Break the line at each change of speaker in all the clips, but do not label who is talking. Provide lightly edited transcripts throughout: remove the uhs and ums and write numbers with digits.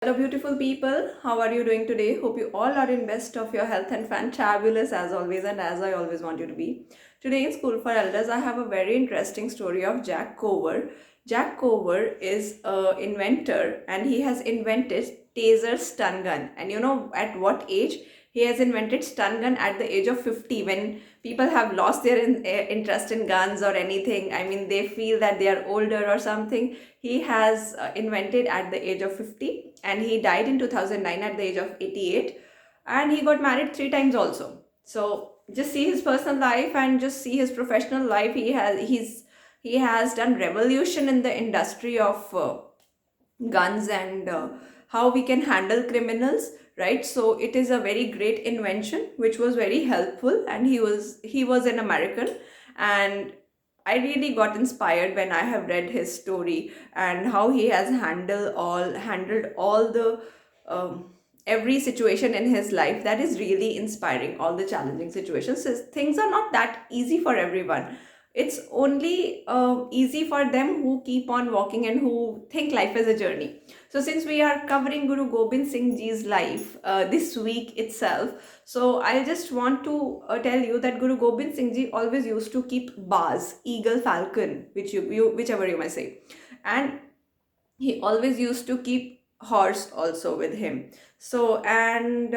Hello, beautiful people. How are you doing today? Hope you all are in best of your health and fantabulous as always, and as I always want you to be. Today in School for Elders, I have a very interesting story of Jack Cover. Jack Cover is a inventor, and he has invented taser stun gun. And you know at what age? He has invented stun gun at the age of 50, when people have lost their interest in guns or anything. I mean, they feel that they are older or something. He has invented at the age of 50, and he died in 2009 at the age of 88, and he got married three times also. So just see his personal life and just see his professional life. He has done revolution in the industry of guns, and how we can handle criminals, right? So it is a very great invention which was very helpful, and he was an American. And I really got inspired when I have read his story, and how he has handled all the every situation in his life. That is really inspiring. All the challenging situations, things are not that easy for everyone. It's only easy for them who keep on walking and who think life is a journey. So since we are covering Guru Gobind Singh Ji's life this week itself, so I just want to tell you that Guru Gobind Singh Ji always used to keep bars, eagle, falcon, whichever you may say. And he always used to keep horse also with him. So, and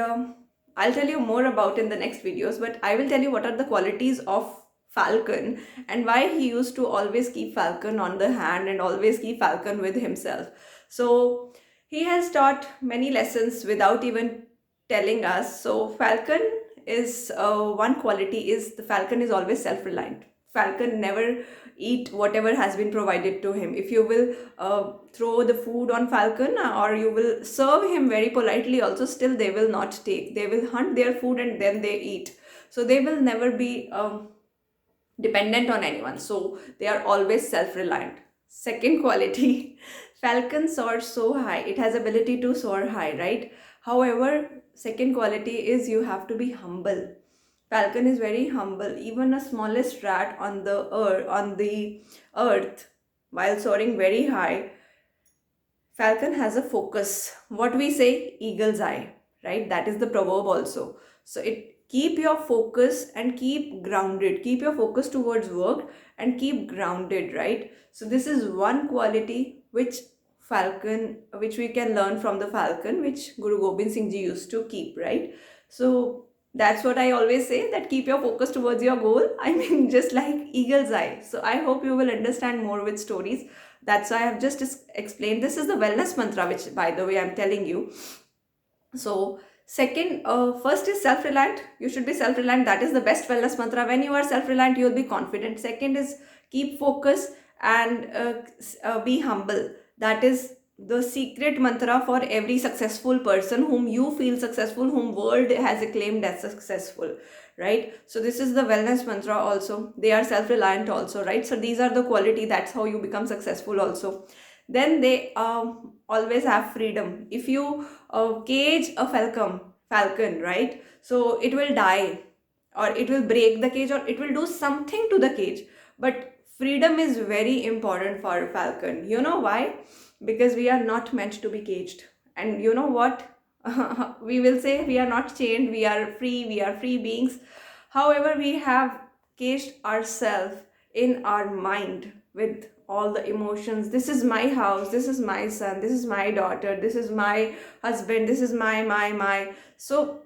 I'll tell you more about in the next videos, but I will tell you what are the qualities of falcon, and why he used to always keep falcon on the hand and always keep falcon with himself. So he has taught many lessons without even telling us. So falcon is one quality is the falcon is always self-reliant. Falcon never eat whatever has been provided to him. If you will throw the food on falcon, or you will serve him very politely also, still they will not take. They will hunt their food and then they eat. So they will never be dependent on anyone. So they are always self-reliant. Second quality, falcon soars so high. It has ability to soar high, right? However, second quality is you have to be humble. Falcon is very humble. Even a smallest rat on the earth, while soaring very high, falcon has a focus. What we say, eagle's eye, right? That is the proverb also. So it keep your focus and keep grounded. Keep your focus towards work and keep grounded, right? So this is one quality which we can learn from the falcon, which Guru Gobind Singh Ji used to keep, right? So that's what I always say, that keep your focus towards your goal. I mean, just like eagle's eye. So I hope you will understand more with stories. That's why I have just explained. This is the wellness mantra, which, by the way, I'm telling you. So second, first is self-reliant. You should be self-reliant. That is the best wellness mantra. When you are self-reliant, you will be confident. Second is keep focus and be humble. That is the secret mantra for every successful person whom you feel successful, whom world has acclaimed as successful, right? So this is the wellness mantra also. They are self-reliant also, right? So these are the quality. That's how you become successful also. Then they always have freedom. If you cage a falcon, right? So it will die, or it will break the cage, or it will do something to the cage. But freedom is very important for falcon. You know why? Because we are not meant to be caged. And you know what? We will say we are not chained, we are free beings. However, we have caged ourselves in our mind with all the emotions. This is my house, this is my son, this is my daughter, this is my husband, this is my. So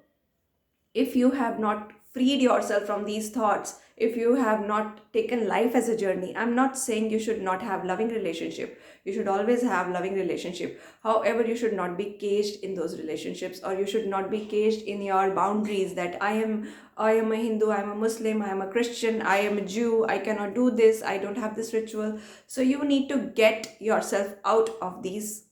if you have not freed yourself from these thoughts, if you have not taken life as a journey, I'm not saying you should not have loving relationship. You should always have loving relationship. However, you should not be caged in those relationships, or you should not be caged in your boundaries, that I am a Hindu, I am a Muslim, I am a Christian, I am a Jew, I cannot do this, I don't have this ritual. So you need to get yourself out of these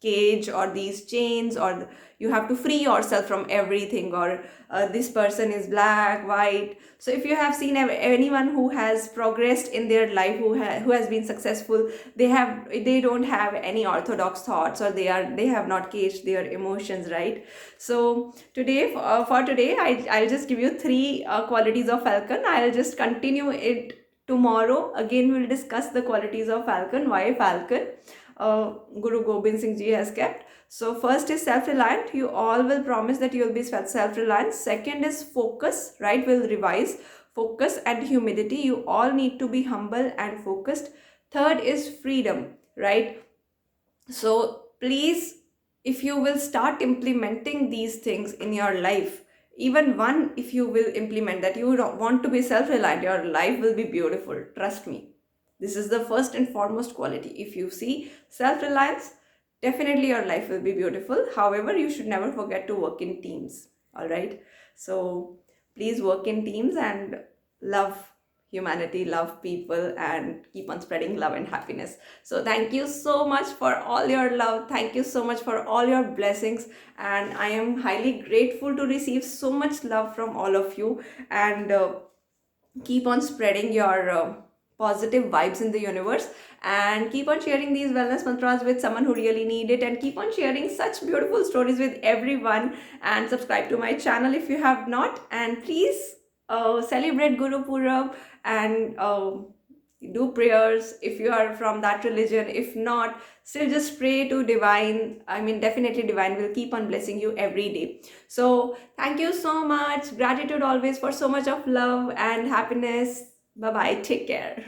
cage or these chains, or you have to free yourself from everything, or this person is black, white. So if you have seen anyone who has progressed in their life, who has been successful, they don't have any orthodox thoughts, or they have not caged their emotions, right? So today, for today, I'll just give you three qualities of falcon. I'll just continue it tomorrow. Again, we'll discuss the qualities of falcon. Why falcon? Guru Gobind Singh Ji has kept. So first is self-reliant. You all will promise that you will be self-reliant. Second is focus, right? We'll revise focus and humility. You all need to be humble and focused. Third is freedom, right? So please, if you will start implementing these things in your life, even one, if you will implement that, you don't want to be self-reliant, your life will be beautiful. Trust me. This is the first and foremost quality. If you see self-reliance, definitely your life will be beautiful. However, you should never forget to work in teams. All right. So please work in teams and love humanity, love people, and keep on spreading love and happiness. So thank you so much for all your love. Thank you so much for all your blessings. And I am highly grateful to receive so much love from all of you. And keep on spreading your positive vibes in the universe, and keep on sharing these wellness mantras with someone who really need it, and keep on sharing such beautiful stories with everyone, and subscribe to my channel if you have not, and please celebrate Guru Purab, and do prayers if you are from that religion. If not, still just pray to divine. I mean, definitely divine will keep on blessing you every day. So thank you so much. Gratitude always for so much of love and happiness. Bye bye. Take care.